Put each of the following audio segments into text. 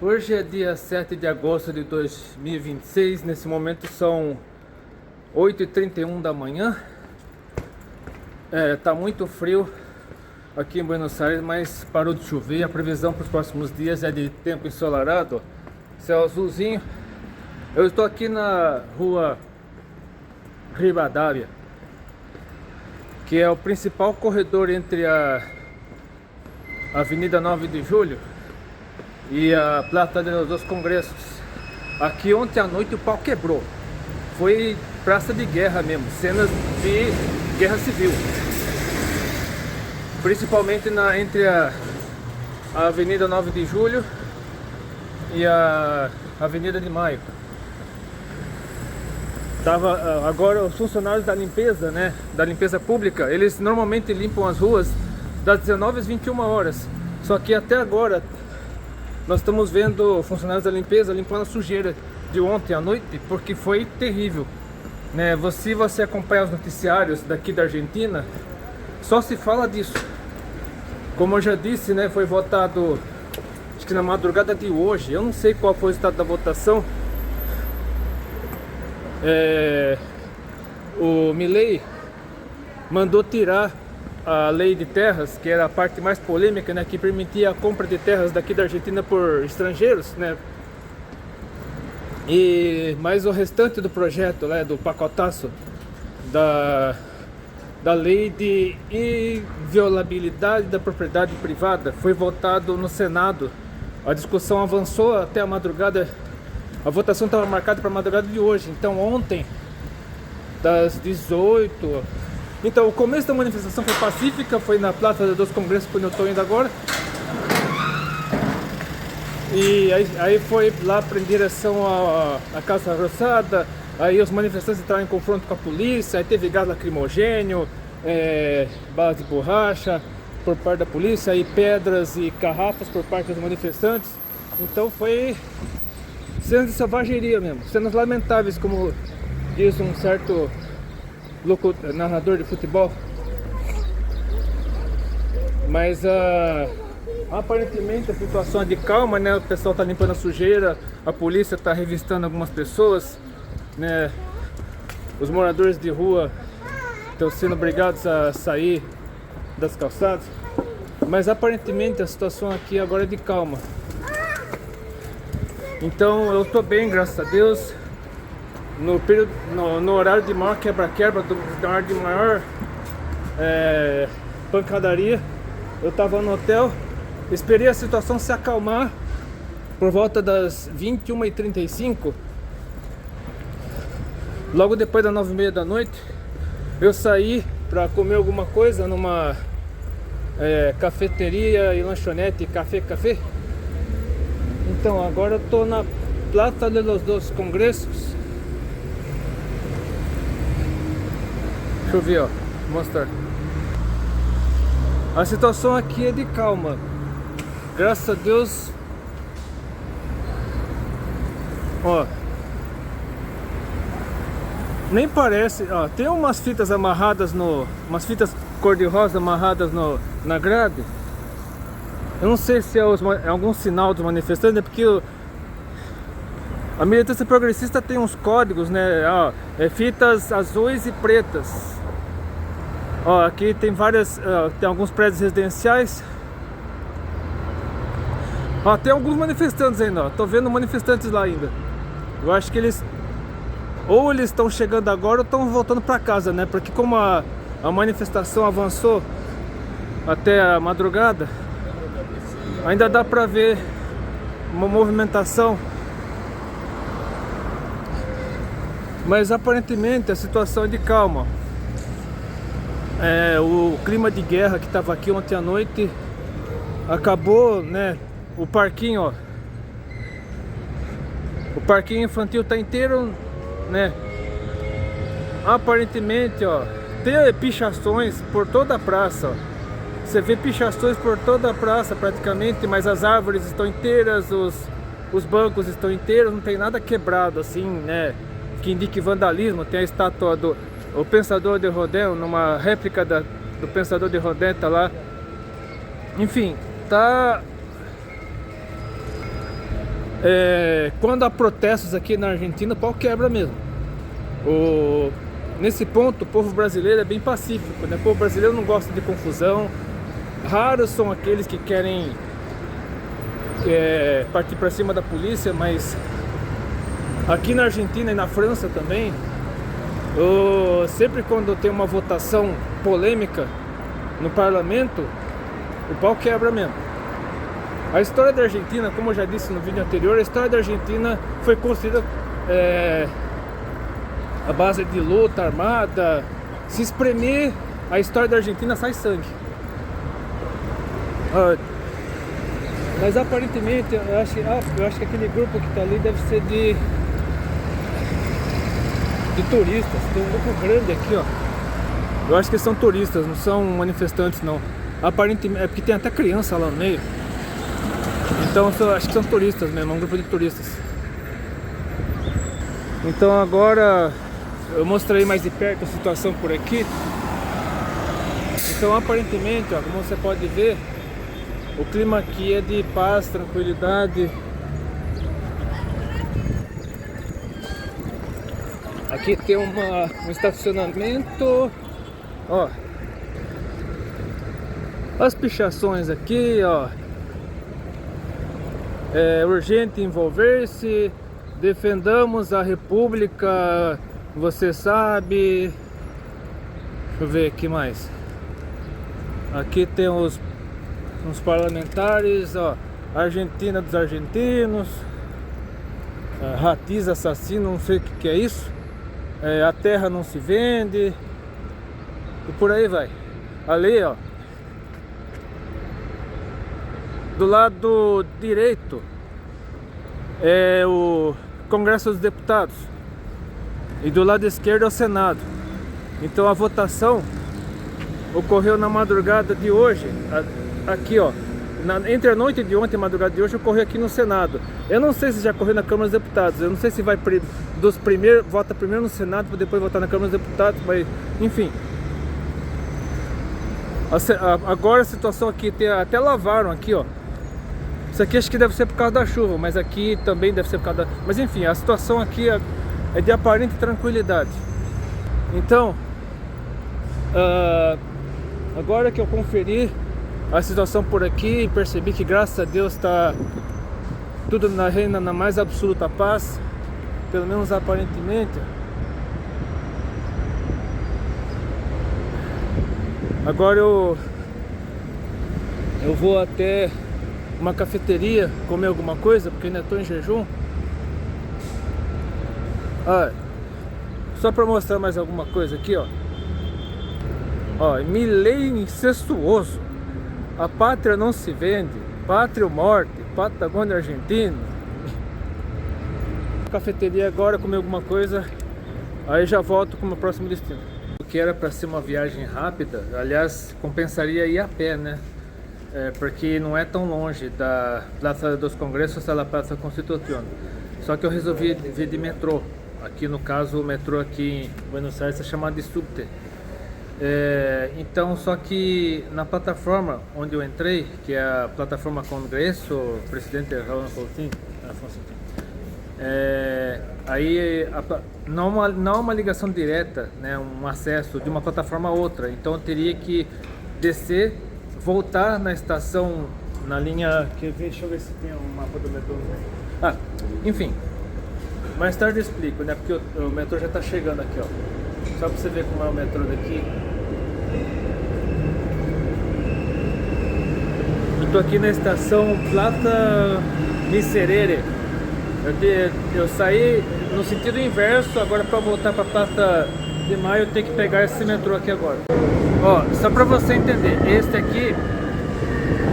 Hoje é dia 7 de agosto de 2026, nesse momento são 8h31 da manhã. Tá muito frio aqui em Buenos Aires, mas parou de chover. A previsão para os próximos dias é de tempo ensolarado, céu azulzinho. Eu estou aqui na rua Rivadavia, que é o principal corredor entre a Avenida 9 de Julho e a Plaza de los Dos Congressos. Aqui ontem à noite o pau quebrou. Foi praça de guerra mesmo, cenas de guerra civil. Principalmente entre a Avenida 9 de Julho e a Avenida de Maio. Agora os funcionários da limpeza, né, da limpeza pública, eles normalmente limpam as ruas das 19 às 21 horas. Só que até agora nós estamos vendo funcionários da limpeza limpando a sujeira de ontem à noite, porque foi terrível, né? Se você acompanhar os noticiários daqui da Argentina, só se fala disso. Como eu já disse, né, foi votado, acho que na madrugada de hoje, eu não sei qual foi o estado da votação. O Milei mandou tirar a lei de terras, que era a parte mais polêmica, né, que permitia a compra de terras daqui da Argentina por estrangeiros, né? Mas o restante do projeto, né, do pacotaço da lei de inviolabilidade da propriedade privada foi votado no Senado. A discussão avançou até a madrugada. A votação estava marcada para a madrugada de hoje. Então ontem, das 18. Então o começo da manifestação foi pacífica, foi na Plaza dos Congressos, quando eu estou indo agora. E aí foi lá em direção à Casa Rosada. Aí os manifestantes entraram em confronto com a polícia. Aí teve gás lacrimogênio, balas de borracha por parte da polícia, aí pedras e garrafas por parte dos manifestantes. Então foi cenas de selvageria mesmo, cenas lamentáveis, como diz um certo narrador de futebol. Mas aparentemente a situação é de calma, né? O pessoal está limpando a sujeira, a polícia está revistando algumas pessoas, né? Os moradores de rua estão sendo obrigados a sair das calçadas. Mas aparentemente a situação aqui agora é de calma. Então eu estou bem, graças a Deus. No horário de maior quebra-quebra, no horário de maior pancadaria, eu estava no hotel, esperei a situação se acalmar por volta das 21h35. Logo depois das 9h30 da noite, eu saí para comer alguma coisa numa cafeteria e lanchonete, café. Então agora eu tô na Plaza de los Dos Congressos. Deixa eu ver, ó, mostrar. A situação aqui é de calma, graças a Deus. Ó, nem parece, ó, tem umas fitas amarradas umas fitas cor-de-rosa amarradas na grade. Eu não sei se é algum sinal dos manifestantes, né? Porque a militância progressista tem uns códigos, né? Ó, fitas azuis e pretas. Ó, aqui tem tem alguns prédios residenciais. Ó, tem alguns manifestantes ainda, ó. Tô vendo manifestantes lá ainda. Eu acho que eles estão chegando agora ou estão voltando para casa, né? Porque como a manifestação avançou até a madrugada, ainda dá para ver uma movimentação. Mas aparentemente a situação é de calma. O clima de guerra que estava aqui ontem à noite acabou, né? O parquinho, ó, o parquinho infantil tá inteiro, né? Aparentemente, ó, tem pichações por toda a praça, ó. Você vê pichações por toda a praça praticamente, mas as árvores estão inteiras, os bancos estão inteiros, não tem nada quebrado assim, né, que indique vandalismo. Tem a estátua do Pensador de Rodin, numa réplica do Pensador de Rodin, tá lá. Enfim, tá quando há protestos aqui na Argentina, o pau quebra mesmo. Nesse ponto, o povo brasileiro é bem pacífico, né? O povo brasileiro não gosta de confusão. Raros são aqueles que querem partir para cima da polícia, mas aqui na Argentina e na França também, sempre quando tem uma votação polêmica no parlamento, o pau quebra mesmo. A história da Argentina, como eu já disse no vídeo anterior, a história da Argentina foi construída à base de luta armada. Se espremer a história da Argentina, sai sangue. Mas aparentemente eu acho que aquele grupo que está ali deve ser de turistas. Tem um grupo grande aqui, ó. Eu acho que são turistas, não são manifestantes não. Aparentemente é porque tem até criança lá no meio. Então acho que são turistas mesmo, é um grupo de turistas. Então agora eu mostrei mais de perto a situação por aqui. Então aparentemente, ó, como você pode ver, o clima aqui é de paz, tranquilidade. Aqui tem um estacionamento. Ó, as pichações aqui, ó. É urgente envolver-se. Defendamos a República. Você sabe. Deixa eu ver aqui mais. Aqui tem uns parlamentares, ó. Argentina dos argentinos. Ratiz assassino, não sei o que é isso. A terra não se vende. E por aí vai. Ali, ó, do lado direito é o Congresso dos Deputados e do lado esquerdo é o Senado. Então a votação ocorreu na madrugada de hoje, aqui, ó, entre a noite de ontem e a madrugada de hoje, ocorreu aqui no Senado. Eu não sei se já ocorreu na Câmara dos Deputados. Eu não sei se vai vota primeiro no Senado para depois votar na Câmara dos Deputados, mas enfim. Agora a situação aqui, até lavaram aqui, ó. Isso aqui acho que deve ser por causa da chuva, mas aqui também deve ser por causa da... Mas enfim, a situação aqui é de aparente tranquilidade. Então, agora que eu conferi a situação por aqui, percebi que graças a Deus está tudo reina na mais absoluta paz, pelo menos aparentemente. Agora eu vou até uma cafeteria comer alguma coisa, porque ainda estou em jejum. Só para mostrar mais alguma coisa aqui, ó. Milei incestuoso. A pátria não se vende. Pátria ou morte. Patagônia Argentina. Cafeteria agora, comer alguma coisa. Aí já volto com o meu próximo destino. Que era para ser uma viagem rápida, aliás, compensaria ir a pé, né? Porque não é tão longe da Plaza dos Congressos até a Praça Constitución. Só que eu resolvi vir de metrô. Aqui no caso, o metrô aqui em Buenos Aires é chamado de subte. Então, só que na plataforma onde eu entrei, que é a plataforma Congresso, presidente Raul Coutinho, aí não é uma ligação direta, né, um acesso de uma plataforma a outra. Então eu teria que descer, voltar na estação, na linha, deixa eu ver se tem um mapa do metrô. Enfim, mais tarde eu explico, né, porque o metrô já está chegando aqui, ó. Só para você ver como é o metrô daqui. Eu tô aqui na estação Plata Miserere. Eu saí no sentido inverso, agora para voltar para Plata de Maio eu tenho que pegar esse metrô aqui agora. Só para você entender, este aqui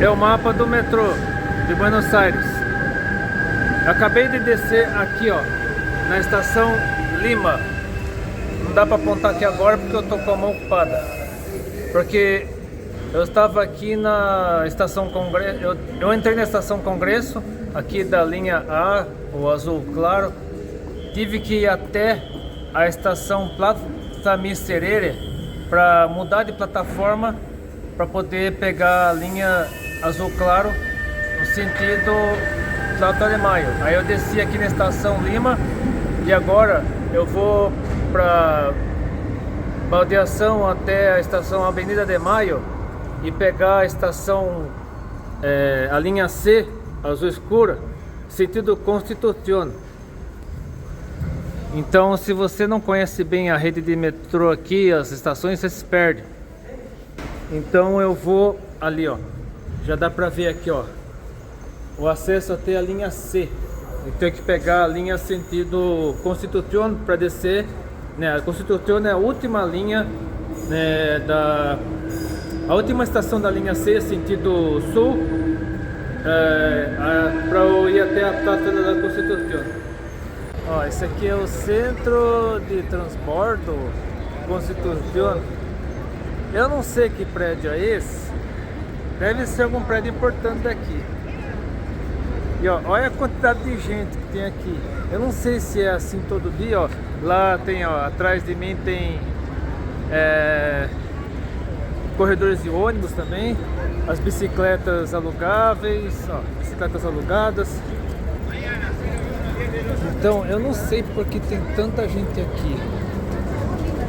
é o mapa do metrô de Buenos Aires. Eu acabei de descer aqui, ó, na estação Lima. Não dá para apontar aqui agora porque eu tô com a mão ocupada. Porque eu estava aqui na estação Congresso, eu entrei na estação Congresso, aqui da linha A, o azul claro. Tive que ir até a estação Plata Miserere para mudar de plataforma para poder pegar a linha azul claro no sentido Plaza de Mayo. Aí eu desci aqui na estação Lima e agora eu vou para baldeação até a estação Avenida de Mayo e pegar a estação, a linha C, azul escura, sentido Constitución. Então, se você não conhece bem a rede de metrô aqui, as estações, você se perde. Então eu vou ali, ó, já dá pra ver aqui, ó, o acesso até a linha C. Eu tenho que pegar a linha sentido Constitución para descer, né? A Constitución é a última linha, né, a última estação da linha C, sentido sul, para eu ir até a Praça da Constitución. Ó, esse aqui é o centro de transbordo Constitución. Eu não sei que prédio é esse. Deve ser algum prédio importante daqui. E ó, olha a quantidade de gente que tem aqui. Eu não sei se é assim todo dia, ó. Lá tem, ó, atrás de mim tem corredores de ônibus também. As bicicletas alugáveis, ó, bicicletas alugadas. Então, eu não sei porque tem tanta gente aqui.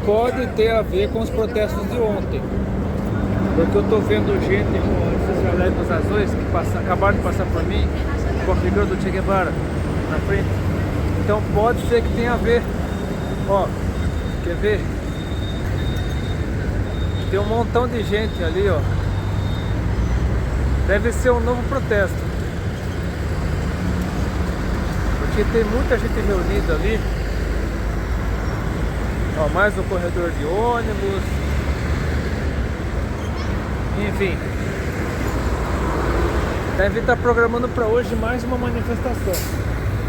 Pode ter a ver com os protestos de ontem, porque eu tô vendo gente com esses chalecos azuis que acabaram de passar por mim, com a figura do Che Guevara na frente. Então pode ser que tenha a ver. Ó, quer ver? Tem um montão de gente ali, ó. Deve ser um novo protesto, porque tem muita gente reunida ali. Ó, mais um corredor de ônibus. Enfim, deve estar programando para hoje mais uma manifestação.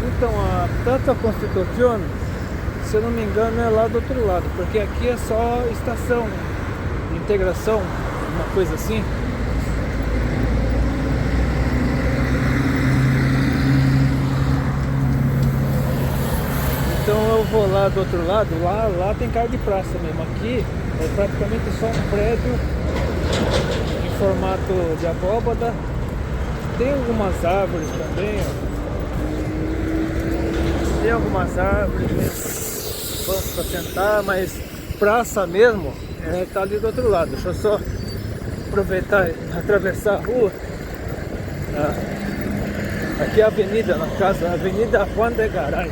Então, tanto a Constitución, se eu não me engano, é lá do outro lado, porque aqui é só estação de integração, uma coisa assim. Então eu vou lá do outro lado, lá tem cara de praça mesmo. Aqui é praticamente só um prédio em formato de abóbada. Tem algumas árvores também, ó. Tem algumas árvores, bancos para sentar, mas praça mesmo tá ali do outro lado. Deixa eu só aproveitar e atravessar a rua. Aqui é a avenida, na casa, a Avenida Juan de Garay.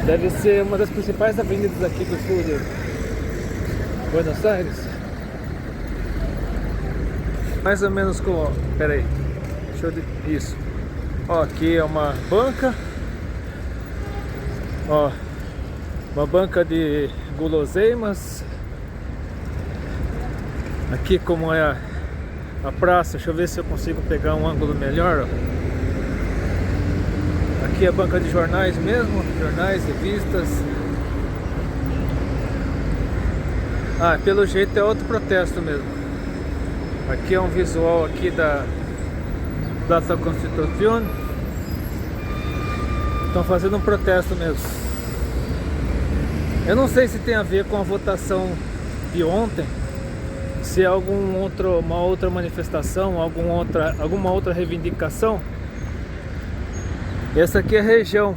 Deve ser uma das principais avenidas aqui do sul de Buenos Aires. Mais ou menos com... Pera aí. Deixa eu... Isso. Ó, aqui é uma banca. Ó, uma banca de guloseimas. Aqui como é a praça. Deixa eu ver se eu consigo pegar um ângulo melhor, ó. Aqui é a banca de jornais mesmo, jornais, revistas. Pelo jeito é outro protesto mesmo. Aqui é um visual aqui da Plaza Constitución. Estão fazendo um protesto mesmo. Eu não sei se tem a ver com a votação de ontem, se é uma outra manifestação, alguma outra reivindicação. Essa aqui é a região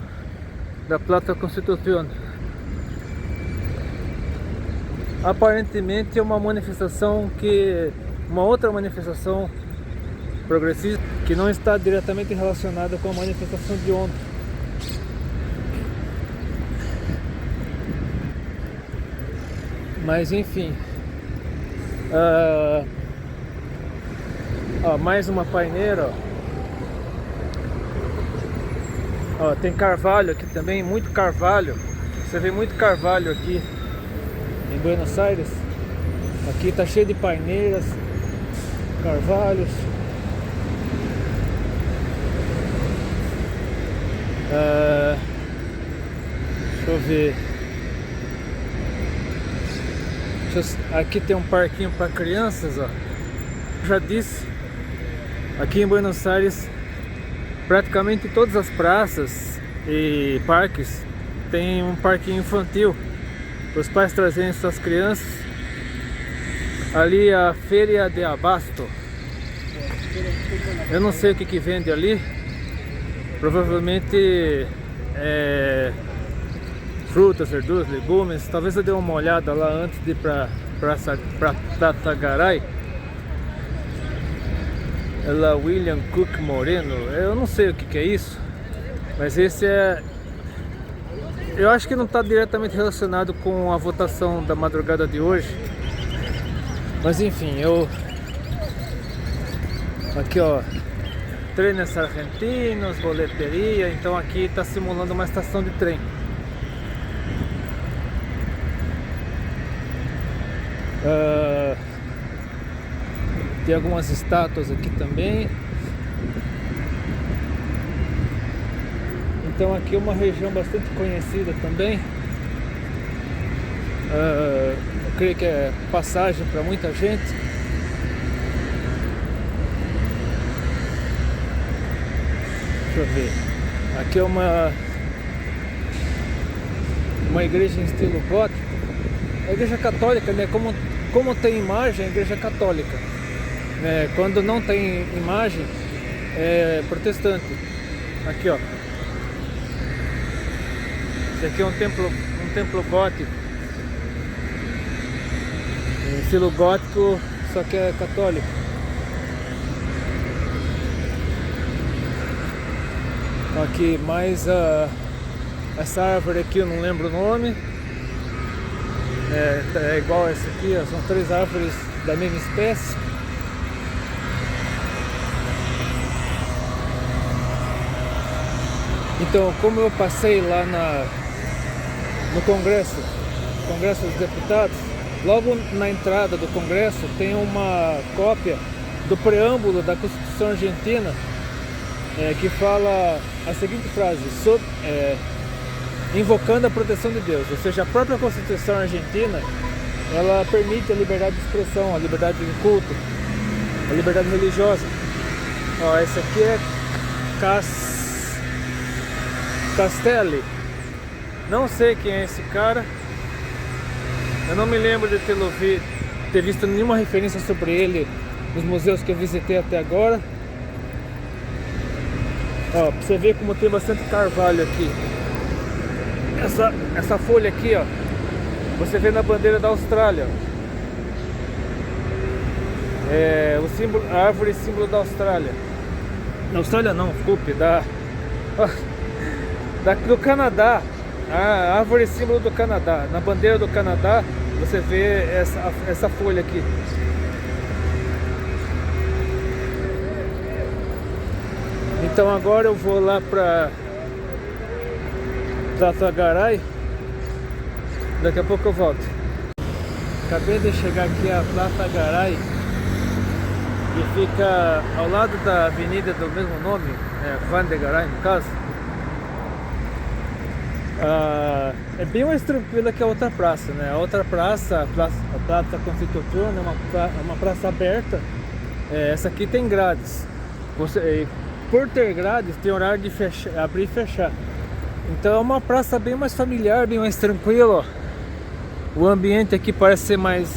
da Plaza Constitución. Aparentemente é uma manifestação uma outra manifestação progressista que não está diretamente relacionada com a manifestação de ontem. Mas enfim, mais uma paineira, ó. Ó, tem carvalho aqui também, muito carvalho. Você vê muito carvalho aqui em Buenos Aires. Aqui tá cheio de paineiras, carvalhos. Deixa eu ver. Aqui tem um parquinho para crianças, ó. Já disse, aqui em Buenos Aires, praticamente todas as praças e parques tem um parquinho infantil para os pais trazerem suas crianças. Ali a Feira de Abasto. Eu não sei o que vende ali. Provavelmente frutas, verduras, legumes. Talvez eu dê uma olhada lá antes de ir pra Tatagarai. Ela William Cook Moreno. Eu não sei o que é isso, mas esse é... Eu acho que não está diretamente relacionado com a votação da madrugada de hoje. Mas enfim, aqui ó, trenes argentinos, boleteria. Então aqui está simulando uma estação de trem. Tem algumas estátuas aqui também. Então aqui é uma região bastante conhecida também. Eu creio que é passagem para muita gente. Deixa eu ver. Aqui é uma igreja em estilo gótico. A igreja católica, né? Como tem imagem, é a igreja católica. Quando não tem imagem, é protestante. Aqui ó. Esse aqui é um templo gótico. Em estilo gótico, só que é católico. Aqui mais essa árvore aqui, eu não lembro o nome. É igual essa aqui, ó, são 3 árvores da mesma espécie. Então, como eu passei lá no Congresso dos Deputados, logo na entrada do Congresso tem uma cópia do preâmbulo da Constituição Argentina, que fala a seguinte frase: invocando a proteção de Deus. Ou seja, a própria Constituição Argentina, ela permite a liberdade de expressão, a liberdade de culto, a liberdade religiosa. Ó, esse aqui é Castelli. Não sei quem é esse cara. Eu não me lembro de ter visto nenhuma referência sobre ele nos museus que eu visitei até agora. Ó, pra você ver como tem bastante carvalho aqui. Essa folha aqui, ó, você vê na bandeira da Austrália. O símbolo, a árvore símbolo da Austrália. Na Austrália não, desculpe, do Canadá. A árvore símbolo do Canadá. Na bandeira do Canadá você vê essa folha aqui. Então agora eu vou lá para Tatagarai. Daqui a pouco eu volto. Acabei de chegar aqui a Tatagarai, que fica ao lado da avenida do mesmo nome, Vandegarai no caso. É bem mais tranquila que a outra praça, né? A outra praça, a Praça Constitución, é uma praça aberta. Essa aqui tem grades. Por ter grades, tem horário de abrir e fechar. Então é uma praça bem mais familiar, bem mais tranquila, ó. O ambiente aqui parece ser mais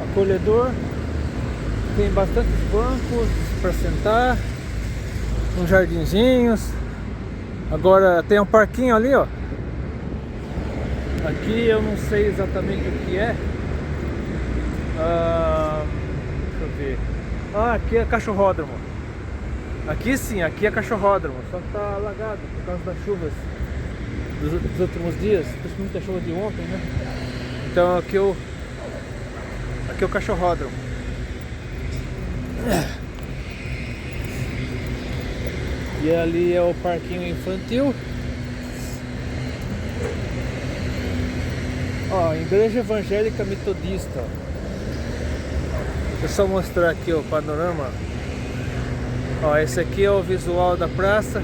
acolhedor. Tem bastantes bancos para sentar, uns jardinzinhos. Agora tem um parquinho ali, ó. Aqui eu não sei exatamente o que é. Deixa eu ver. Aqui é cachorródromo. Aqui sim, aqui é cachorródromo. Só que tá alagado por causa das chuvas dos últimos dias, principalmente a chuva de ontem, né? Então aqui é o cachorródromo. E ali é o parquinho infantil. Ó, Igreja Evangélica Metodista. Deixa eu só mostrar aqui o panorama. Ó, esse aqui é o visual da praça.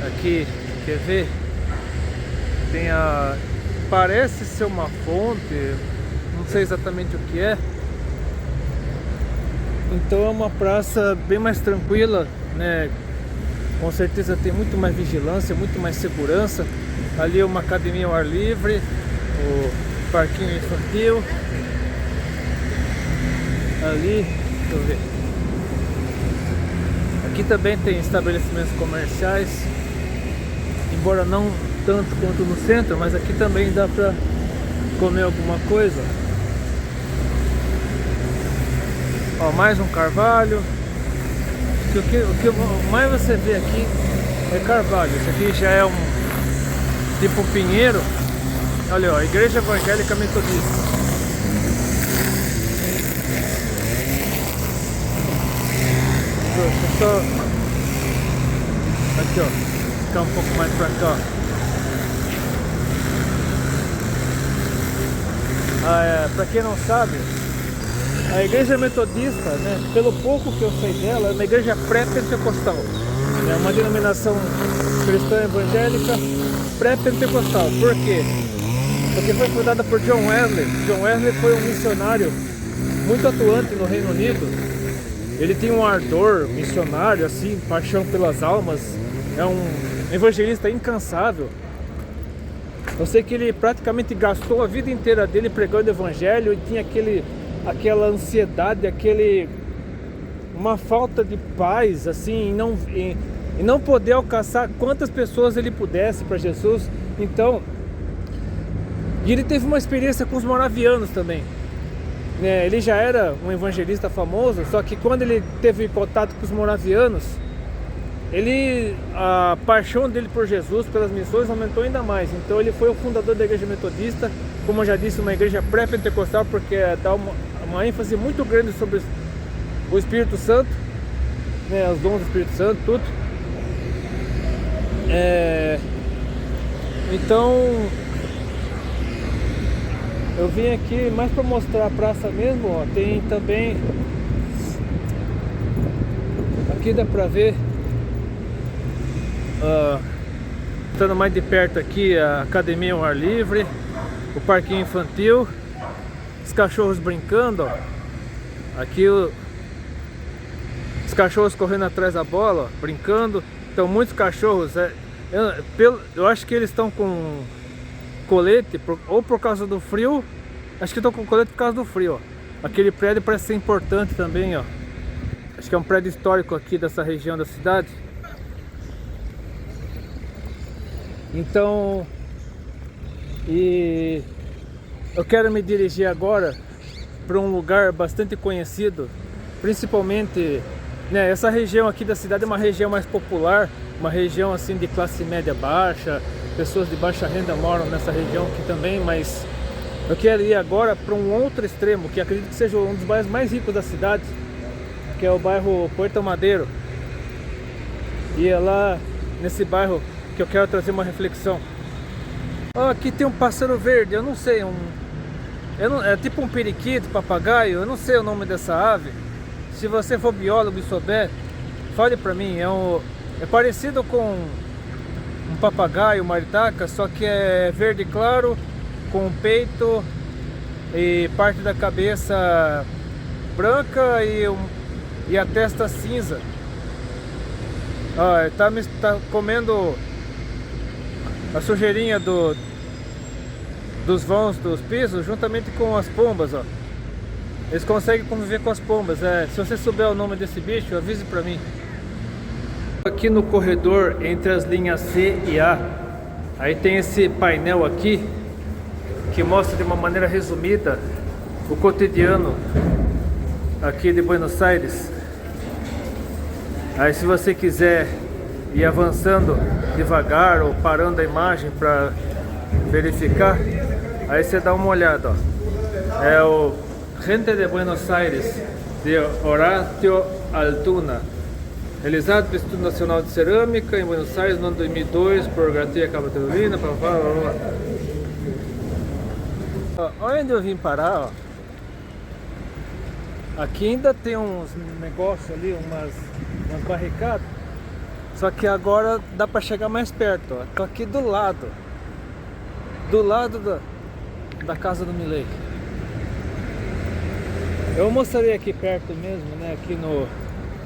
Aqui, quer ver? Tem parece ser uma fonte, não sei exatamente o que é. Então é uma praça bem mais tranquila, né? Com certeza tem muito mais vigilância, muito mais segurança. Ali é uma academia ao ar livre, o parquinho infantil. ali, deixa eu ver. Aqui também tem estabelecimentos comerciais, embora não tanto quanto no centro, mas aqui também dá pra comer alguma coisa. Ó, mais um carvalho. O que mais você vê aqui é carvalho. Isso aqui já é um tipo pinheiro. Olha, ó, Igreja Evangélica Metodista. Deixa eu só... Aqui, ó, ficar um pouco mais pra cá. Pra quem não sabe, a Igreja Metodista, né, pelo pouco que eu sei dela, é uma igreja pré-pentecostal. É uma denominação cristã evangélica pré-pentecostal. Por quê? Porque foi fundada por John Wesley. John Wesley foi um missionário muito atuante no Reino Unido. Ele tinha um ardor missionário, assim, paixão pelas almas. É um evangelista incansável. Eu sei que ele praticamente gastou a vida inteira dele pregando o evangelho e tinha aquela ansiedade, uma falta de paz, assim, em não poder alcançar quantas pessoas ele pudesse para Jesus. Então, e ele teve uma experiência com os moravianos também. Ele já era um evangelista famoso, só que quando ele teve contato com os moravianos, a paixão dele por Jesus, pelas missões, aumentou ainda mais. Então ele foi o fundador da Igreja Metodista, como eu já disse, uma igreja pré-pentecostal, porque dá uma ênfase muito grande sobre o Espírito Santo, né, os dons do Espírito Santo, tudo. Então eu vim aqui mais para mostrar a praça mesmo, ó. Tem também, aqui dá para ver, estando mais de perto aqui, a academia ao ar livre, o parquinho infantil, os cachorros brincando, ó. Aqui os cachorros correndo atrás da bola, ó, brincando. Então muitos cachorros, eu acho que eles estão com colete, ou por causa do frio. Acho que estão com colete por causa do frio, ó. Aquele prédio parece ser importante também, ó. Acho que é um prédio histórico aqui dessa região da cidade. Então, e eu quero me dirigir agora para um lugar bastante conhecido, principalmente, né, essa região aqui da cidade é uma região mais popular, uma região assim de classe média baixa, pessoas de baixa renda moram nessa região aqui também, mas eu quero ir agora para um outro extremo, que acredito que seja um dos bairros mais ricos da cidade, que é o bairro Puerto Madero. E é lá nesse bairro que eu quero trazer uma reflexão. Aqui tem um pássaro verde, eu não sei, é tipo um periquito, papagaio, eu não sei o nome dessa ave. Se você for biólogo e souber, fale pra mim. É parecido com um papagaio, maritaca, só que é verde claro, com o peito e parte da cabeça branca e a testa cinza. Ele tá comendo a sujeirinha dos vãos dos pisos juntamente com as pombas, ó. Eles conseguem conviver com as pombas. Se você souber o nome desse bicho, avise pra mim. Aqui no corredor entre as linhas C e A, aí tem esse painel aqui que mostra de uma maneira resumida o cotidiano aqui de Buenos Aires. Aí se você quiser ir avançando devagar ou parando a imagem para verificar, aí você dá uma olhada, ó. É o Gente de Buenos Aires, de Horácio Altuna, realizado pelo Instituto Nacional de Cerâmica em Buenos Aires no ano 2002 por Garcia Cabaterolina. Olha onde eu vim parar, ó. Aqui ainda tem uns negócios ali, umas barricadas. Só que agora dá pra chegar mais perto, ó. Tô aqui do lado da casa do Milei. Eu mostrarei aqui perto mesmo, né? Aqui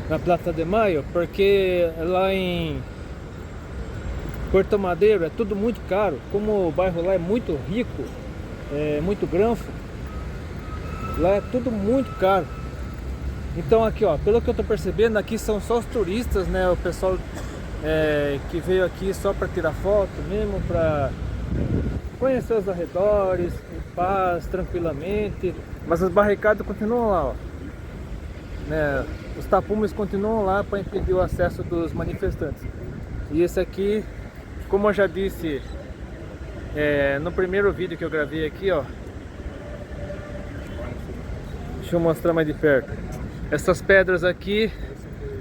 na Plaza de Mayo, porque lá em Puerto Madero é tudo muito caro. Como o bairro lá é muito rico, é muito granfo, lá é tudo muito caro. Então aqui, ó, pelo que eu tô percebendo, aqui são só os turistas, né? O pessoal que veio aqui só para tirar foto mesmo, para conhecer os arredores, em paz, tranquilamente. Mas as barricadas continuam lá, ó, né? Os tapumes continuam lá para impedir o acesso dos manifestantes. E esse aqui, como eu já disse no primeiro vídeo que eu gravei aqui, ó, deixa eu mostrar mais de perto. Essas pedras aqui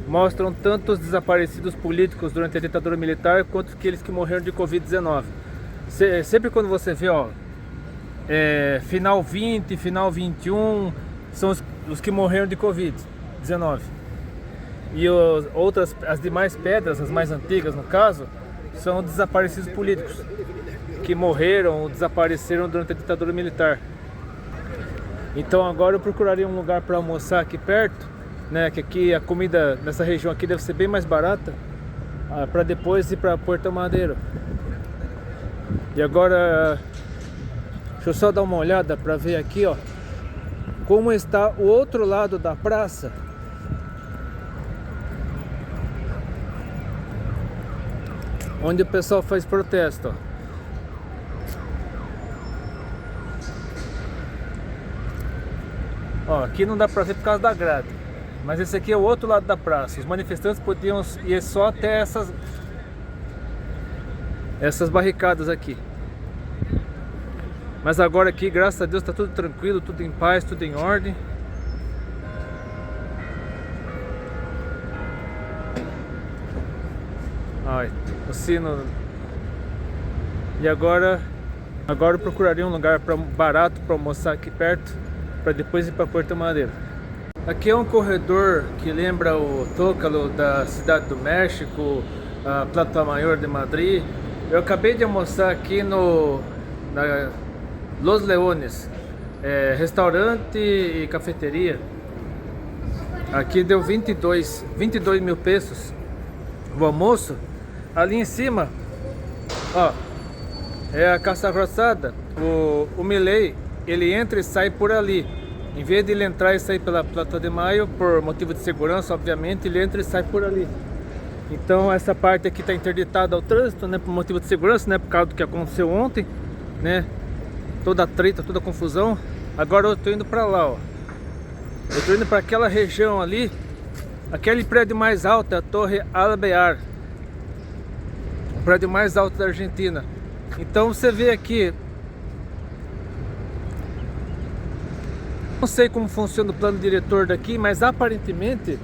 mostram tanto os desaparecidos políticos durante a ditadura militar quanto aqueles que morreram de Covid-19. Sempre quando você vê, ó, final 20, final 21, são os que morreram de Covid-19. E as demais pedras, as mais antigas no caso, são desaparecidos políticos que morreram ou desapareceram durante a ditadura militar. Então agora eu procuraria um lugar para almoçar aqui perto, né? Que aqui a comida nessa região aqui deve ser bem mais barata, para depois ir para Puerto Madero. E agora deixa eu só dar uma olhada para ver aqui, ó, como está o outro lado da praça. Onde o pessoal faz protesto, ó. Ó, aqui não dá pra ver por causa da grade, mas esse aqui é o outro lado da praça. Os manifestantes podiam ir só até essas barricadas aqui. Mas agora aqui, graças a Deus, tá tudo tranquilo, tudo em paz, tudo em ordem. Ai, o sino. E agora eu procuraria um lugar barato para almoçar aqui perto, para depois ir para Puerto Madero. Aqui é um corredor que lembra o Zócalo da Cidade do México, a Plaza Mayor de Madrid. Eu acabei de almoçar aqui na Los Leones, restaurante e cafeteria. Aqui deu 22 mil pesos o almoço. Ali em cima, ó, é a Casa Rosada. O Milei, ele entra e sai por ali. Em vez de ele entrar e sair pela Plaza de Mayo, por motivo de segurança, obviamente, ele entra e sai por ali. Então essa parte aqui está interditada ao trânsito, né, por motivo de segurança, né, por causa do que aconteceu ontem, né, toda a treta, toda a confusão. Agora eu tô indo para lá, ó. Eu tô indo para aquela região ali, aquele prédio mais alto, é a Torre Alvear, o prédio mais alto da Argentina. Então você vê aqui, não sei como funciona o plano diretor daqui, mas aparentemente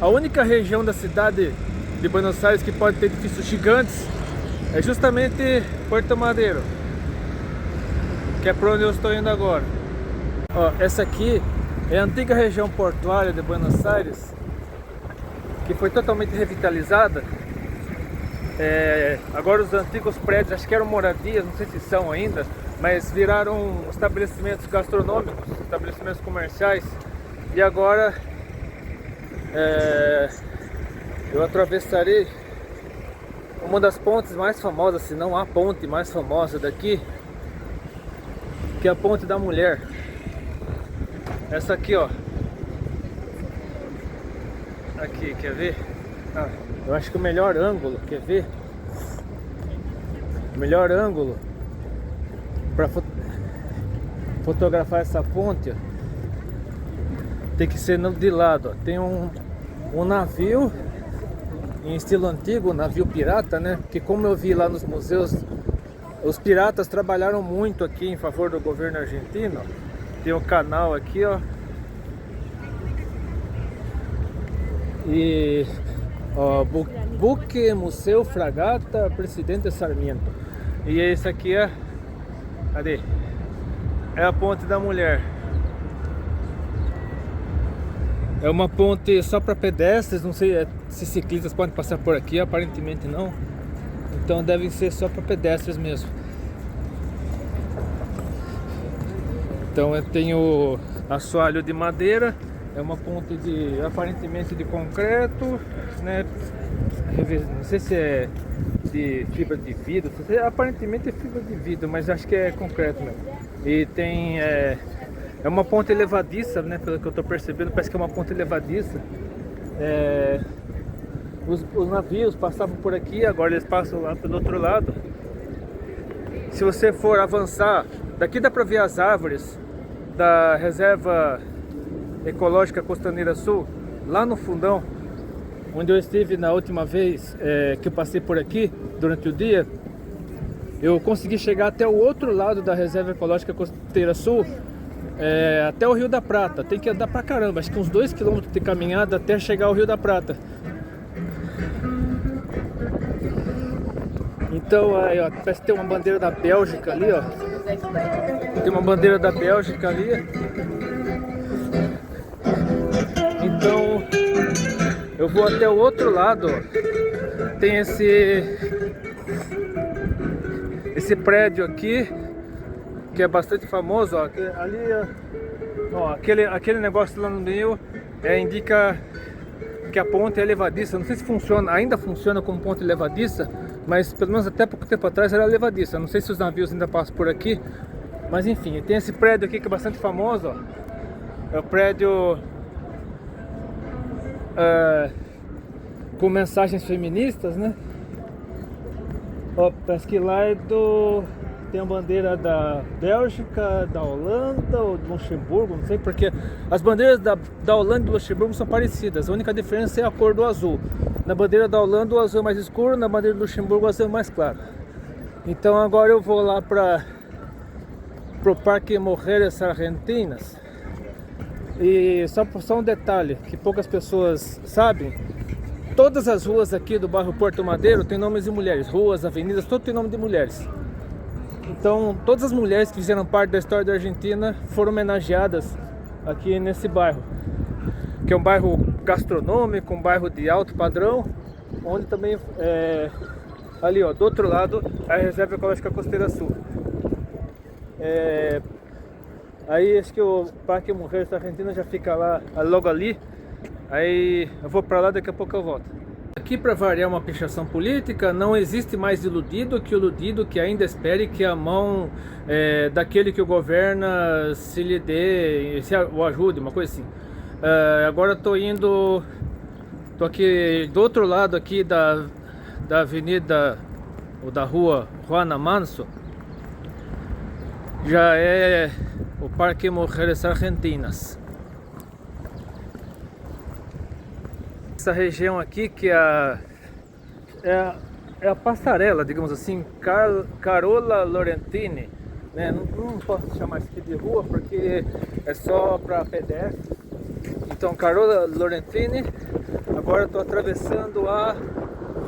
a única região da cidade de Buenos Aires que pode ter edifícios gigantes é justamente Puerto Madero, que é para onde eu estou indo agora. Ó, essa aqui é a antiga região portuária de Buenos Aires, que foi totalmente revitalizada. Agora os antigos prédios, acho que eram moradias, não sei se são ainda, mas viraram estabelecimentos gastronômicos, estabelecimentos comerciais. E agora eu atravessarei uma das pontes mais famosas, se não a ponte mais famosa daqui, que é a Ponte da Mulher. Essa aqui, ó. Aqui, quer ver? Eu acho que o melhor ângulo, quer ver? O melhor ângulo para fotografar essa ponte, ó, tem que ser de lado, ó. Tem um navio em estilo antigo, um navio pirata, né? Porque como eu vi lá nos museus, os piratas trabalharam muito aqui em favor do governo argentino. Tem um canal aqui, ó. E ó, Buque Museu Fragata Presidente Sarmiento. E esse aqui cadê? É a Ponte da Mulher. É uma ponte só para pedestres, não sei se ciclistas podem passar por aqui, aparentemente não. Então deve ser só para pedestres mesmo. Então eu tenho assoalho de madeira, é uma ponte aparentemente de concreto, né? Não sei se é de fibra de vidro, aparentemente é fibra de vidro, mas acho que é concreto mesmo. E tem É uma ponte levadiça, né? Pelo que eu tô percebendo, parece que é uma ponte levadiça. Os navios passavam por aqui, agora eles passam lá pelo outro lado. Se você for avançar, daqui dá pra ver as árvores da Reserva Ecológica Costaneira Sul, lá no fundão, onde eu estive na última vez que eu passei por aqui durante o dia. Eu consegui chegar até o outro lado da Reserva Ecológica Costeira Sul, até o Rio da Prata. Tem que andar pra caramba, acho que uns 2 km de caminhada até chegar ao Rio da Prata. Então aí, ó, parece que tem uma bandeira da Bélgica ali, ó. Tem uma bandeira da Bélgica ali. Então eu vou até o outro lado, ó. Tem esse prédio aqui, que é bastante famoso, ó. Ali, ó, aquele negócio lá no meio indica que a ponte é levadiça. Não sei se funciona, ainda funciona como ponte levadiça, mas pelo menos até pouco tempo atrás era levadiça. Não sei se os navios ainda passam por aqui, mas enfim, tem esse prédio aqui que é bastante famoso, ó. É o prédio com mensagens feministas, né? Ó, parece que lá tem a bandeira da Bélgica, da Holanda ou do Luxemburgo, não sei, porque as bandeiras da Holanda e do Luxemburgo são parecidas. A única diferença é a cor do azul. Na bandeira da Holanda o azul é mais escuro, na bandeira do Luxemburgo o azul é mais claro. Então agora eu vou lá pro Parque Mujeres Argentinas. E só um detalhe que poucas pessoas sabem: todas as ruas aqui do bairro Porto Madeiro tem nomes de mulheres. Ruas, avenidas, tudo tem nome de mulheres. Então todas as mulheres que fizeram parte da história da Argentina foram homenageadas aqui nesse bairro, que é um bairro gastronômico, um bairro de alto padrão, onde também ali, ó, do outro lado, a Reserva Ecológica Costeira Sul. Aí acho que o Parque Mujeres Argentinas já fica lá, logo ali. Aí eu vou pra lá, daqui a pouco eu volto. Aqui, para variar uma pichação política, não existe mais iludido que ainda espere que a mão daquele que o governa se lhe dê, se o ajude, uma coisa assim. Agora tô aqui do outro lado aqui da avenida, ou da rua Juana Manso. Já é o Parque Mujeres Argentinas. Essa região aqui que é a passarela, digamos assim, Carola Laurentini, né? Não posso chamar isso aqui de rua porque é só para pedestres. Então, Carola Laurentini. Agora estou atravessando a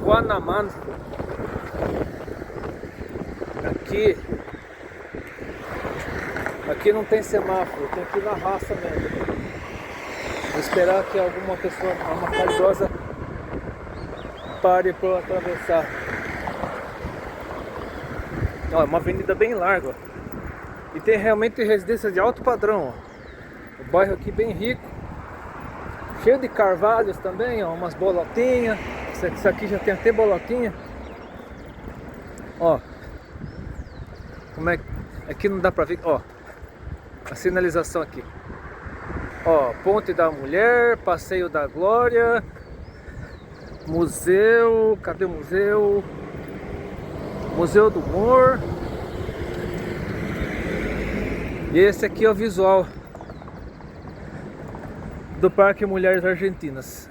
Juana Manso. Aqui não tem semáforo, tem que ir na raça mesmo. Vou esperar que alguma pessoa, uma caridosa, pare para eu atravessar. Ó, é uma avenida bem larga. E tem realmente residências de alto padrão. Ó. O bairro aqui bem rico. Cheio de carvalhos também, ó, umas bolotinhas. Isso aqui já tem até bolotinha. Ó. Como é que... Aqui não dá pra ver, ó. A sinalização aqui. Ó, Ponte da Mulher, Passeio da Glória, museu, cadê o museu? Museu do Humor. E esse aqui é o visual do Parque Mulheres Argentinas.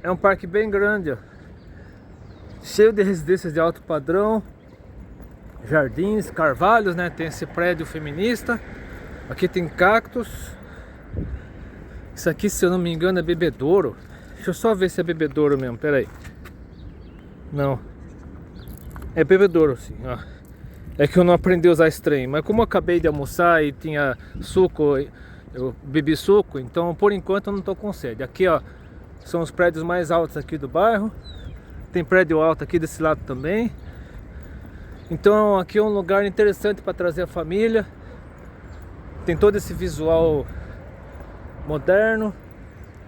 É um parque bem grande, ó. Cheio de residências de alto padrão, jardins, carvalhos, né? Tem esse prédio feminista. Aqui tem cactos. Isso aqui, se eu não me engano, é bebedouro. Deixa eu só ver se é bebedouro mesmo, pera aí. Não. É bebedouro, sim, ó. É que eu não aprendi a usar esse trem. Mas como eu acabei de almoçar e tinha suco, eu bebi suco, então por enquanto eu não tô com sede. Aqui, ó, são os prédios mais altos aqui do bairro. Tem prédio alto aqui desse lado também. Então aqui é um lugar interessante para trazer a família. Tem todo esse visual moderno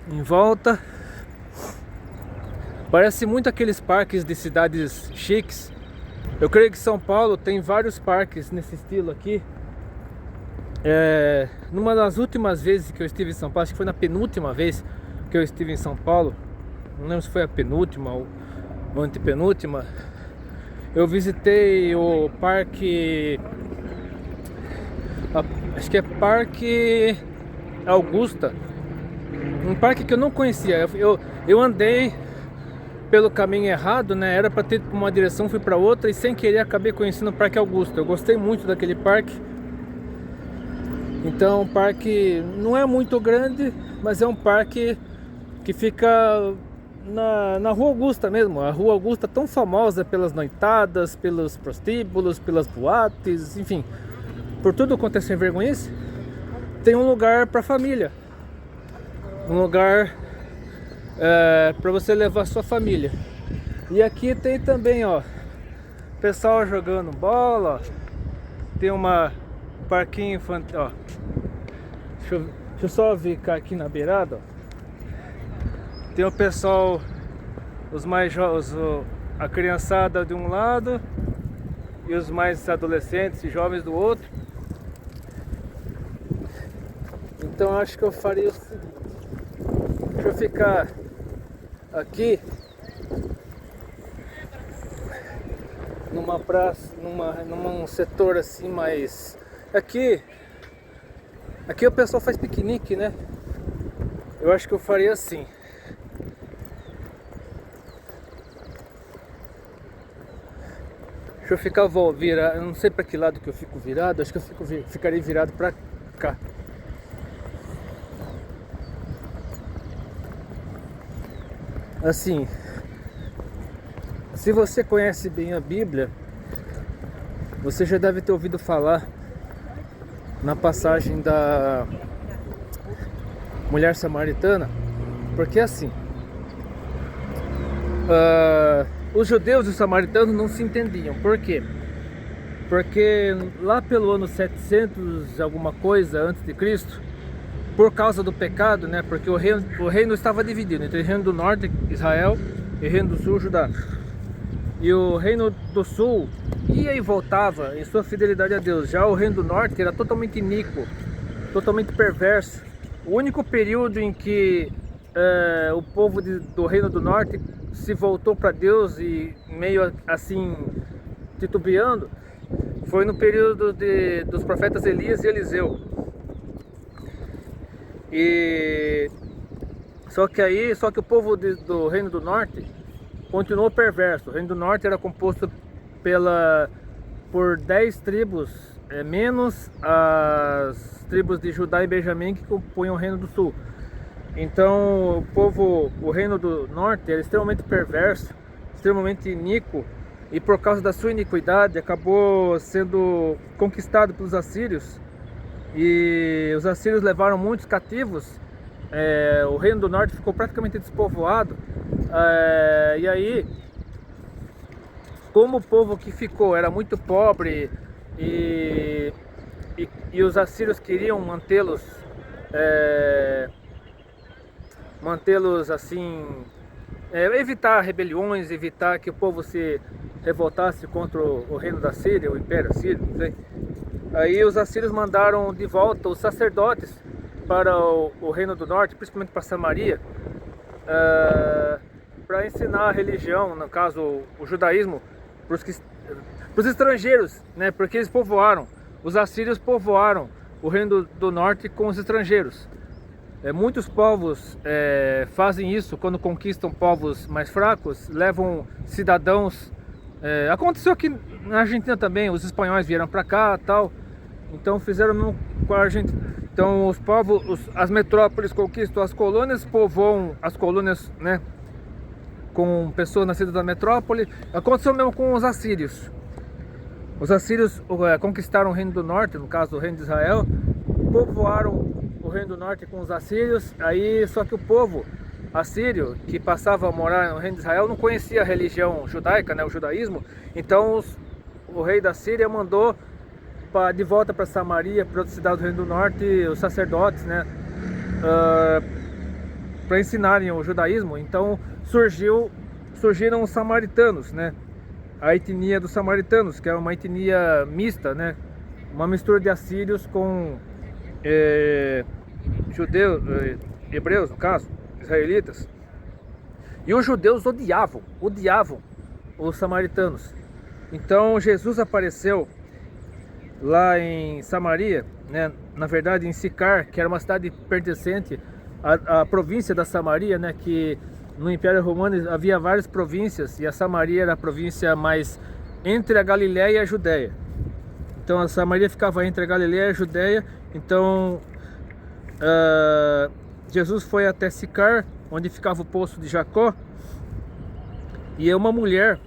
em volta. Parece muito aqueles parques de cidades chiques Eu creio que São Paulo tem vários parques nesse estilo aqui. Numa das últimas vezes que eu estive em São Paulo, acho que foi na penúltima vez que eu estive em São Paulo, não lembro se foi a penúltima ou antepenúltima, eu visitei o parque, acho que é Parque Augusta, um parque que eu não conhecia. Eu andei pelo caminho errado, né? Era para ter uma direção, fui para outra e sem querer acabei conhecendo o Parque Augusta. Eu gostei muito daquele parque. Então, o parque não é muito grande, mas é um parque que fica na Rua Augusta mesmo. A Rua Augusta, tão famosa pelas noitadas, pelos prostíbulos, pelas boates, enfim, por tudo quanto é sem vergonhice. Tem um lugar para família, um lugar para você levar sua família. E aqui tem também, ó, pessoal jogando bola. Tem uma parquinho infantil, ó. Deixa eu só ficar aqui na beirada, ó. Tem o pessoal, os mais jovens, a criançada de um lado e os mais adolescentes e jovens do outro. Então acho que eu faria o seguinte: deixa eu ficar aqui numa praça, num setor assim mais... Aqui o pessoal faz piquenique, né? Eu acho que eu faria assim. Deixa eu ficar virado, eu não sei para que lado que eu fico virado, acho que eu ficaria virado para cá. Assim, se você conhece bem a Bíblia, você já deve ter ouvido falar na passagem da mulher samaritana, porque assim, os judeus e os samaritanos não se entendiam. Por quê? Porque lá pelo ano 700 alguma coisa antes de Cristo, por causa do pecado, né? Porque o reino estava dividido entre o reino do norte, Israel, e o reino do sul, Judá. E o reino do sul ia e voltava em sua fidelidade a Deus. Já o reino do norte era totalmente iníquo, totalmente perverso. O único período em que o povo do reino do norte se voltou para Deus e meio assim titubeando foi no período dos profetas Elias e Eliseu. Só que o povo do reino do norte continuou perverso. O reino do norte era composto por 10 tribos, menos as tribos de Judá e Benjamim, que compunham o reino do sul. Então o reino do norte era extremamente perverso, extremamente iníquo, e por causa da sua iniquidade acabou sendo conquistado pelos assírios. E os assírios levaram muitos cativos. O reino do norte ficou praticamente despovoado. E aí, como o povo que ficou era muito pobre e os assírios queriam mantê-los assim, evitar rebeliões, evitar que o povo se revoltasse contra o reino da Síria, o Império Assírio, não sei. Aí os assírios mandaram de volta os sacerdotes para o reino do norte, principalmente para Samaria, para ensinar a religião, no caso o judaísmo, para os estrangeiros, né? Porque eles povoaram, os assírios povoaram o reino do norte com os estrangeiros. Muitos povos fazem isso quando conquistam povos mais fracos, levam cidadãos. Aconteceu aqui na Argentina também, os espanhóis vieram para cá, tal. Então fizeram com a Argentina. Então os povos, as metrópoles conquistam as colônias, povoam as colônias, né, com pessoas nascidas da metrópole. Aconteceu mesmo com os assírios. Os assírios conquistaram o reino do norte, no caso o reino de Israel, povoaram o reino do norte com os assírios. Aí só que o povo assírio que passava a morar no reino de Israel não conhecia a religião judaica, né, o judaísmo. Então o rei da Síria mandou de volta para Samaria, para outra cidade do reino do norte, os sacerdotes, né, para ensinarem o judaísmo. Então surgiram os samaritanos, né, a etnia dos samaritanos, que é uma etnia mista, né? Uma mistura de assírios com judeus, hebreus no caso, israelitas. E os judeus odiavam os samaritanos. Então Jesus apareceu lá em Samaria, né? Na verdade em Sicar, que era uma cidade pertencente à província da Samaria, né? Que no Império Romano havia várias províncias e a Samaria era a província mais entre a Galiléia e a Judéia. Então a Samaria ficava entre a Galiléia e a Judéia. Então Jesus foi até Sicar, onde ficava o poço de Jacó, e uma mulher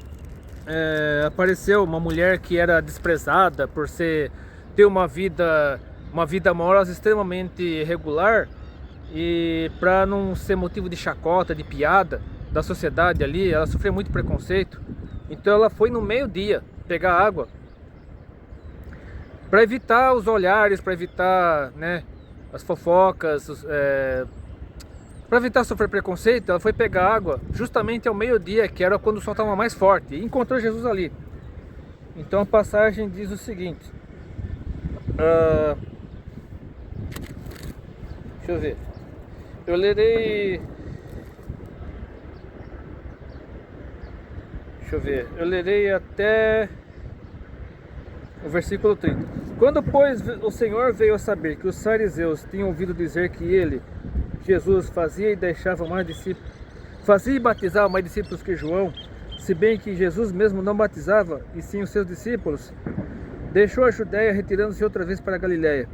apareceu, uma mulher que era desprezada por ter uma vida amorosa extremamente irregular, e para não ser motivo de chacota, de piada da sociedade ali, ela sofreu muito preconceito. Então ela foi no meio-dia pegar água para evitar os olhares, para evitar, né, as fofocas, para evitar sofrer preconceito. Ela foi pegar água justamente ao meio-dia, que era quando o sol estava mais forte, e encontrou Jesus ali. Então a passagem diz o seguinte, deixa eu ver, eu lerei, até o versículo 30. Quando, pois, o Senhor veio a saber que os fariseus tinham ouvido dizer que ele, Jesus, fazia e batizava mais discípulos que João, se bem que Jesus mesmo não batizava, e sim os seus discípulos, deixou a Judéia, retirando-se outra vez para a Galiléia.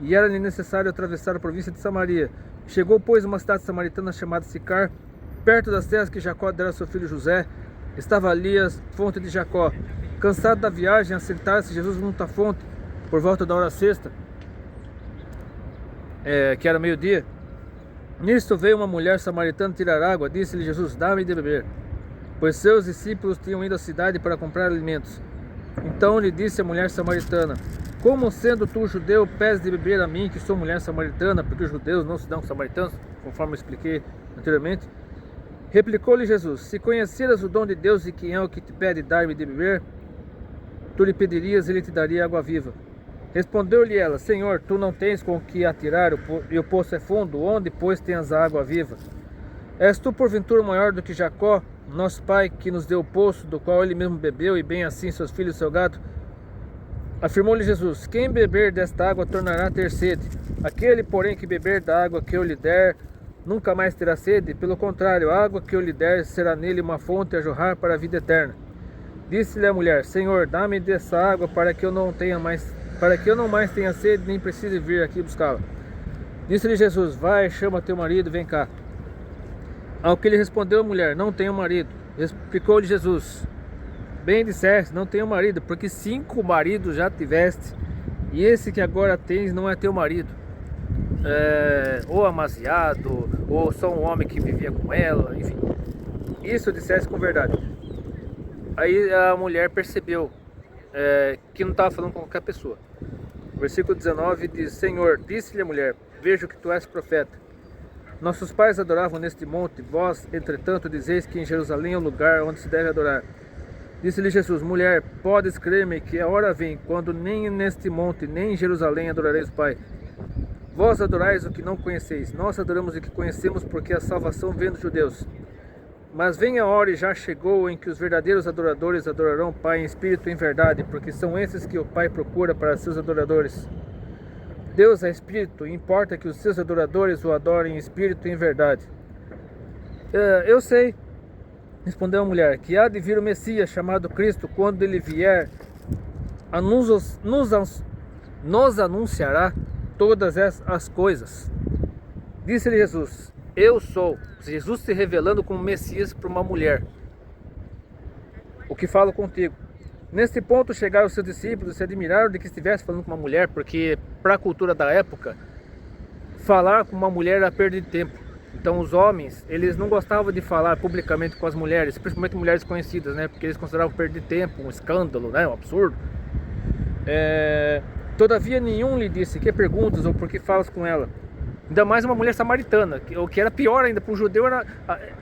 E era-lhe necessário atravessar a província de Samaria. Chegou, pois, uma cidade samaritana chamada Sicar, perto das terras que Jacó dera a seu filho José. Estava ali a fonte de Jacó. Cansado da viagem, a sentar-se Jesus junto à fonte, por volta da hora sexta, que era meio-dia. Nisto veio uma mulher samaritana tirar água. Disse-lhe Jesus, dá-me de beber, pois seus discípulos tinham ido à cidade para comprar alimentos. Então lhe disse a mulher samaritana, como sendo tu judeu, pedes de beber a mim, que sou mulher samaritana, porque os judeus não se dão com os samaritanos, conforme eu expliquei anteriormente. Replicou-lhe Jesus, se conheceras o dom de Deus e quem é o que te pede dar-me de beber, tu lhe pedirias e ele te daria água viva. Respondeu-lhe ela, Senhor, tu não tens com que atirar e o poço é fundo, onde pois tens a água viva? És tu porventura maior do que Jacó, nosso pai, que nos deu o poço, do qual ele mesmo bebeu, e bem assim seus filhos e seu gado? Afirmou-lhe Jesus, quem beber desta água tornará a ter sede. Aquele, porém, que beber da água que eu lhe der, nunca mais terá sede. Pelo contrário, a água que eu lhe der será nele uma fonte a jorrar para a vida eterna. Disse-lhe a mulher, Senhor, dá-me dessa água para que eu não mais tenha sede, nem precise vir aqui buscá-la. Disse-lhe Jesus, vai, chama teu marido, vem cá. Ao que lhe respondeu a mulher, não tenho marido. Explicou-lhe Jesus, bem disseste, não tenho marido, porque 5 maridos já tiveste, e esse que agora tens não é teu marido. Ou amaziado, ou só um homem que vivia com ela, enfim. Isso disseste com verdade. Aí a mulher percebeu que não estava falando com qualquer pessoa. Versículo 19 diz, Senhor, disse-lhe a mulher, vejo que tu és profeta. Nossos pais adoravam neste monte, vós, entretanto, dizeis que em Jerusalém é o lugar onde se deve adorar. Disse-lhe Jesus, mulher, podes crer-me que a hora vem, quando nem neste monte, nem em Jerusalém adorareis o Pai. Vós adorais o que não conheceis, nós adoramos o que conhecemos, porque a salvação vem dos judeus. Mas vem a hora e já chegou em que os verdadeiros adoradores adorarão o Pai em espírito e em verdade, porque são esses que o Pai procura para seus adoradores. Deus é espírito, e importa que os seus adoradores o adorem em espírito e em verdade. Eu sei, respondeu a mulher, que há de vir o Messias, chamado Cristo. Quando ele vier, nos anunciará todas as coisas. Disse-lhe Jesus, eu sou. Jesus se revelando como Messias para uma mulher. O que falo contigo. Neste ponto chegaram os seus discípulos e se admiraram de que estivesse falando com uma mulher, porque para a cultura da época, falar com uma mulher era perda de tempo. Então os homens, eles não gostavam de falar publicamente com as mulheres, principalmente mulheres conhecidas, né? Porque eles consideravam perder tempo, um escândalo, né? Um absurdo. Todavia nenhum lhe disse, que perguntas ou por que falas com ela? Ainda mais uma mulher samaritana, o que era pior ainda para um judeu,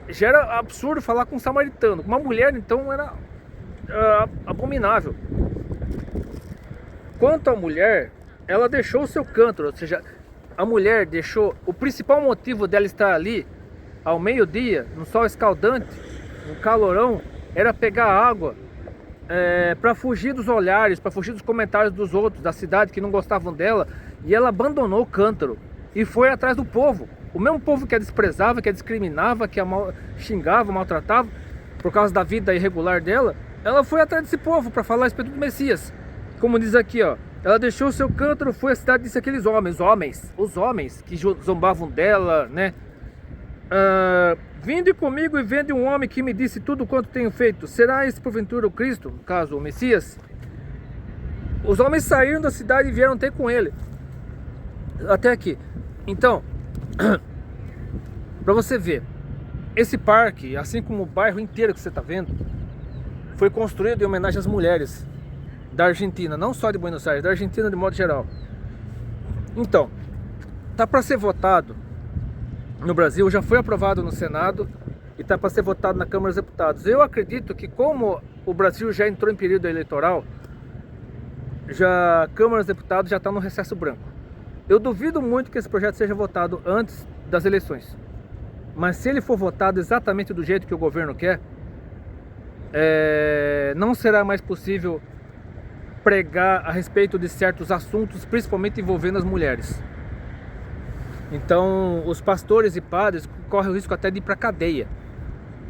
já era absurdo falar com um samaritano. Uma mulher, então, era abominável. Quanto à mulher, ela deixou o seu cântaro, ou seja, a mulher deixou, o principal motivo dela estar ali ao meio-dia, no sol escaldante, no calorão, era pegar água para fugir dos olhares, para fugir dos comentários dos outros da cidade que não gostavam dela, e ela abandonou o cântaro e foi atrás do povo, o mesmo povo que a desprezava, que a discriminava, que a xingava, maltratava por causa da vida irregular dela. Ela foi atrás desse povo para falar a respeito do Messias. Como diz aqui, ó, ela deixou o seu cântaro, foi à cidade, disse aqueles os homens que zombavam dela, né? Vinde comigo e vende um homem que me disse tudo quanto tenho feito. Será esse porventura o Cristo, no caso o Messias? Os homens saíram da cidade e vieram ter com ele. Até aqui. Então, para você ver, esse parque, assim como o bairro inteiro que você está vendo, foi construído em homenagem às mulheres da Argentina, não só de Buenos Aires, da Argentina de modo geral. Então, tá para ser votado no Brasil, já foi aprovado no Senado e tá para ser votado na Câmara dos Deputados. Eu acredito que, como o Brasil já entrou em período eleitoral, já a Câmara dos Deputados já está no recesso branco. Eu duvido muito que esse projeto seja votado antes das eleições, mas se ele for votado exatamente do jeito que o governo quer, não será mais possível pregar a respeito de certos assuntos, principalmente envolvendo as mulheres. Então, os pastores e padres correm o risco até de ir para a cadeia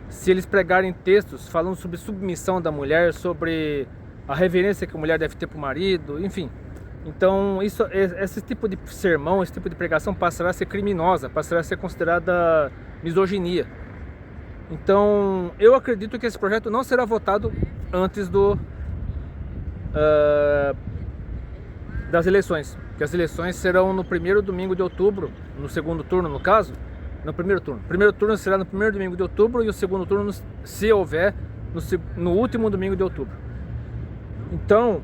se eles pregarem textos falando sobre submissão da mulher, sobre a reverência que a mulher deve ter para o marido, enfim. Então, esse tipo de sermão, esse tipo de pregação passará a ser criminosa, passará a ser considerada misoginia. Então, eu acredito que esse projeto não será votado antes das eleições, que as eleições serão no primeiro domingo de outubro, no segundo turno no caso, no primeiro turno. O primeiro turno será no primeiro domingo de outubro e o segundo turno, se houver, no último domingo de outubro. Então,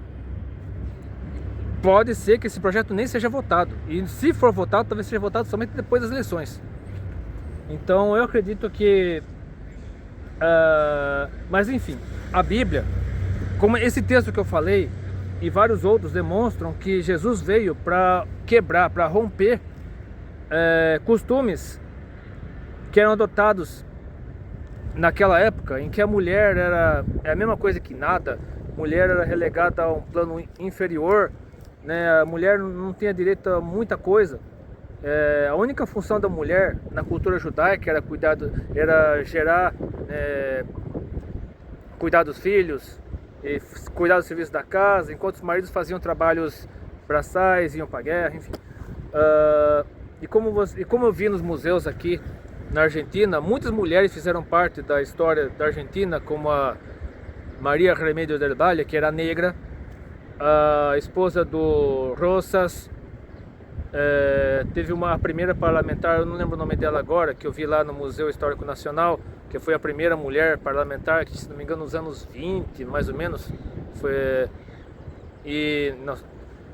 pode ser que esse projeto nem seja votado, e se for votado, talvez seja votado somente depois das eleições. Então, eu acredito que mas enfim, a Bíblia, como esse texto que eu falei e vários outros, demonstram que Jesus veio para quebrar, para romper costumes que eram adotados naquela época, em que a mulher era a mesma coisa que nada, a mulher era relegada a um plano inferior, né? A mulher não tinha direito a muita coisa. A única função da mulher na cultura judaica era gerar, cuidar dos filhos, e cuidar do serviço da casa, enquanto os maridos faziam trabalhos braçais, iam para a guerra, enfim. E como eu vi nos museus aqui na Argentina, muitas mulheres fizeram parte da história da Argentina, como a Maria Remédio del Valle, que era negra, a esposa do Rosas. Teve a primeira parlamentar, eu não lembro o nome dela agora, que eu vi lá no Museu Histórico Nacional, que foi a primeira mulher parlamentar, que, se não me engano, nos anos 20, mais ou menos, foi.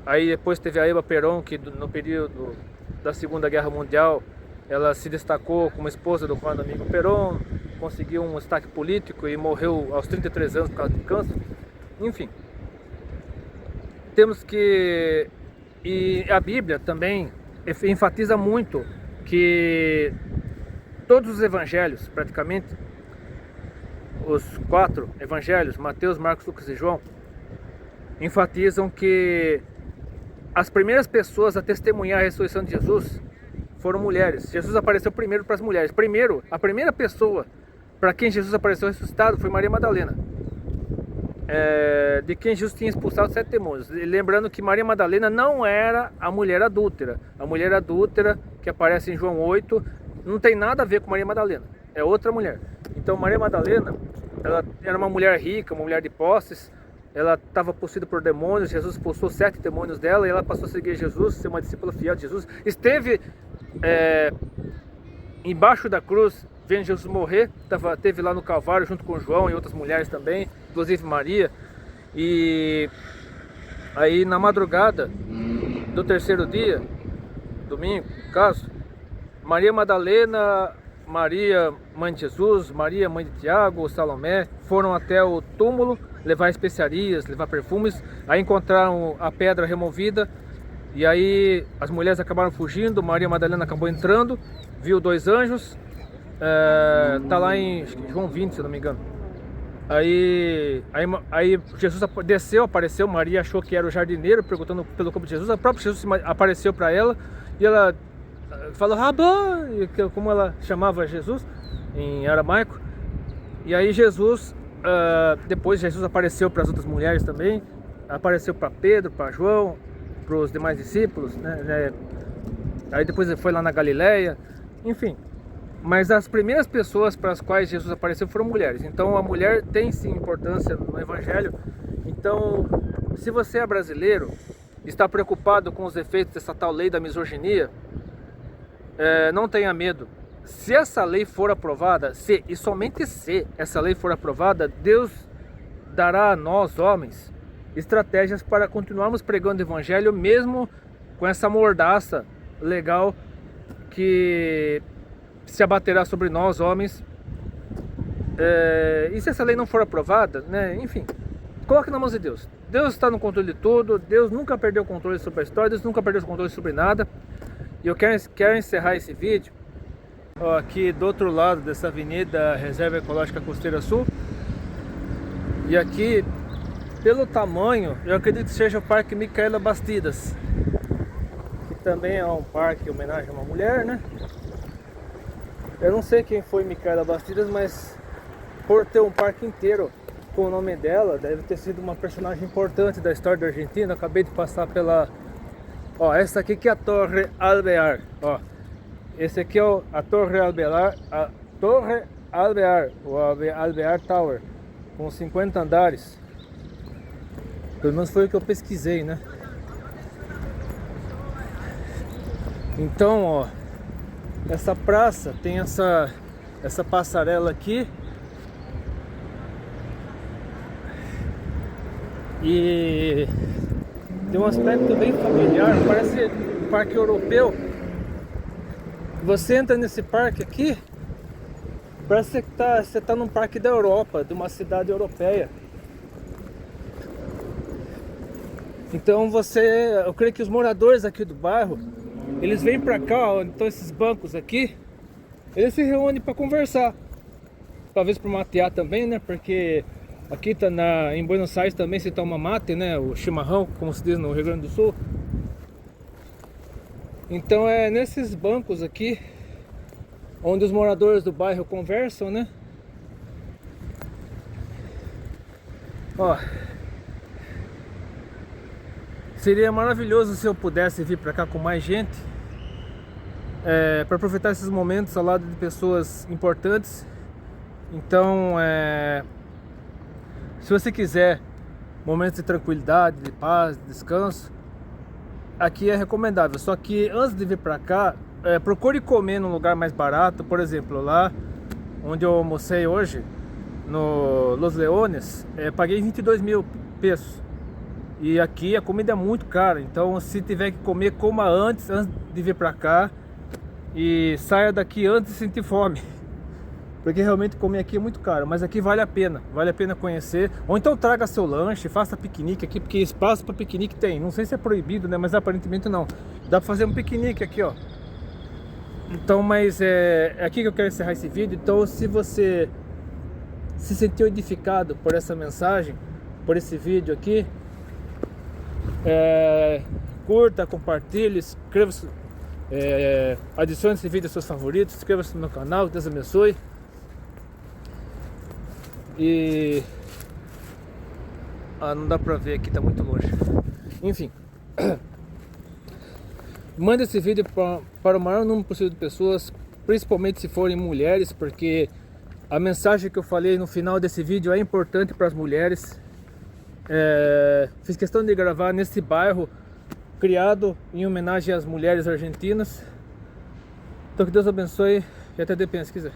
Aí depois teve a Eva Perón, que no período da Segunda Guerra Mundial, ela se destacou como esposa do Juan Domingo Perón, conseguiu um destaque político e morreu aos 33 anos por causa de câncer. Enfim, temos que... E a Bíblia também enfatiza muito que todos os evangelhos, praticamente, os 4 evangelhos, Mateus, Marcos, Lucas e João, enfatizam que as primeiras pessoas a testemunhar a ressurreição de Jesus foram mulheres. Jesus apareceu primeiro para as mulheres. Primeiro, a primeira pessoa para quem Jesus apareceu ressuscitado foi Maria Madalena, de quem Jesus tinha expulsado 7 demônios. E lembrando que Maria Madalena não era a mulher adúltera. A mulher adúltera que aparece em João 8 não tem nada a ver com Maria Madalena, é outra mulher. Então Maria Madalena, ela era uma mulher rica, uma mulher de posses. Ela estava possuída por demônios. Jesus expulsou 7 demônios dela e ela passou a seguir Jesus, ser uma discípula fiel de Jesus. Esteve embaixo da cruz, vendo Jesus morrer, esteve lá no Calvário junto com João e outras mulheres também, inclusive Maria. E aí na madrugada do 3º dia, domingo, no caso, Maria Madalena, Maria, mãe de Jesus, Maria, mãe de Tiago, Salomé, foram até o túmulo levar especiarias, levar perfumes. Aí encontraram a pedra removida e aí as mulheres acabaram fugindo. Maria Madalena acabou entrando, viu 2 anjos. Tá lá em João 20, se eu não me engano. Aí Jesus desceu, apareceu. Maria achou que era o jardineiro, perguntando pelo corpo de Jesus. O próprio Jesus apareceu para ela e ela falou Rabã, como ela chamava Jesus em aramaico. E aí depois Jesus apareceu para as outras mulheres também, apareceu para Pedro, para João, para os demais discípulos, né? Aí depois ele foi lá na Galileia, enfim. Mas as primeiras pessoas para as quais Jesus apareceu foram mulheres. Então a mulher tem sim importância no Evangelho. Então, se você é brasileiro, está preocupado com os efeitos dessa tal lei da misoginia, não tenha medo. Se essa lei for aprovada, se e somente se essa lei for aprovada, Deus dará a nós, homens, estratégias para continuarmos pregando o Evangelho, mesmo com essa mordaça legal que se abaterá sobre nós, homens. E se essa lei não for aprovada, né? Enfim, coloque nas mãos de Deus. Deus está no controle de tudo. Deus nunca perdeu o controle sobre a história. Deus nunca perdeu o controle sobre nada. E eu quero encerrar esse vídeo aqui do outro lado dessa avenida Reserva Ecológica Costeira Sul. E aqui, pelo tamanho, eu acredito que seja o Parque Micaela Bastidas, que também é um parque em homenagem a uma mulher, né? Eu não sei quem foi Micaela Bastidas, mas por ter um parque inteiro com o nome dela, deve ter sido uma personagem importante da história da Argentina. Acabei de passar pela... essa aqui que é a Torre Alvear. Esse aqui é a Torre Alvear, o Alvear Tower, com 50 andares. Pelo menos foi o que eu pesquisei, né? Então, essa praça tem essa passarela aqui. E tem um aspecto bem familiar, parece um parque europeu. Você entra nesse parque aqui, parece que você tá num parque da Europa, de uma cidade europeia. Então eu creio que os moradores aqui do bairro, eles vêm pra cá, então esses bancos aqui, eles se reúnem para conversar. Talvez para matear também, né? Porque aqui em Buenos Aires também se toma mate, né? O chimarrão, como se diz no Rio Grande do Sul. Então é nesses bancos aqui onde os moradores do bairro conversam, né? Seria maravilhoso se eu pudesse vir para cá com mais gente, para aproveitar esses momentos ao lado de pessoas importantes. Então, se você quiser momentos de tranquilidade, de paz, de descanso, aqui é recomendável. Só que antes de vir para cá, procure comer num lugar mais barato. Por exemplo, lá onde eu almocei hoje, no Los Leones, paguei 22 mil pesos. E aqui a comida é muito cara. Então, se tiver que comer, coma antes de vir para cá. E saia daqui antes de sentir fome. Porque realmente comer aqui é muito caro. Mas aqui vale a pena conhecer. Ou então traga seu lanche, faça piquenique aqui, porque espaço para piquenique tem. Não sei se é proibido, né? Mas aparentemente não. Dá para fazer um piquenique aqui, Então, mas é aqui que eu quero encerrar esse vídeo. Então, se você se sentiu edificado por essa mensagem, por esse vídeo aqui, curta, compartilhe, inscreva-se, adicione esse vídeo aos seus favoritos, inscreva-se no meu canal, que Deus abençoe. E não dá pra ver aqui, tá muito longe. Enfim, manda esse vídeo para o maior número possível de pessoas, principalmente se forem mulheres, porque a mensagem que eu falei no final desse vídeo é importante para as mulheres. Fiz questão de gravar nesse bairro criado em homenagem às mulheres argentinas. Então que Deus abençoe e até depois, se quiser.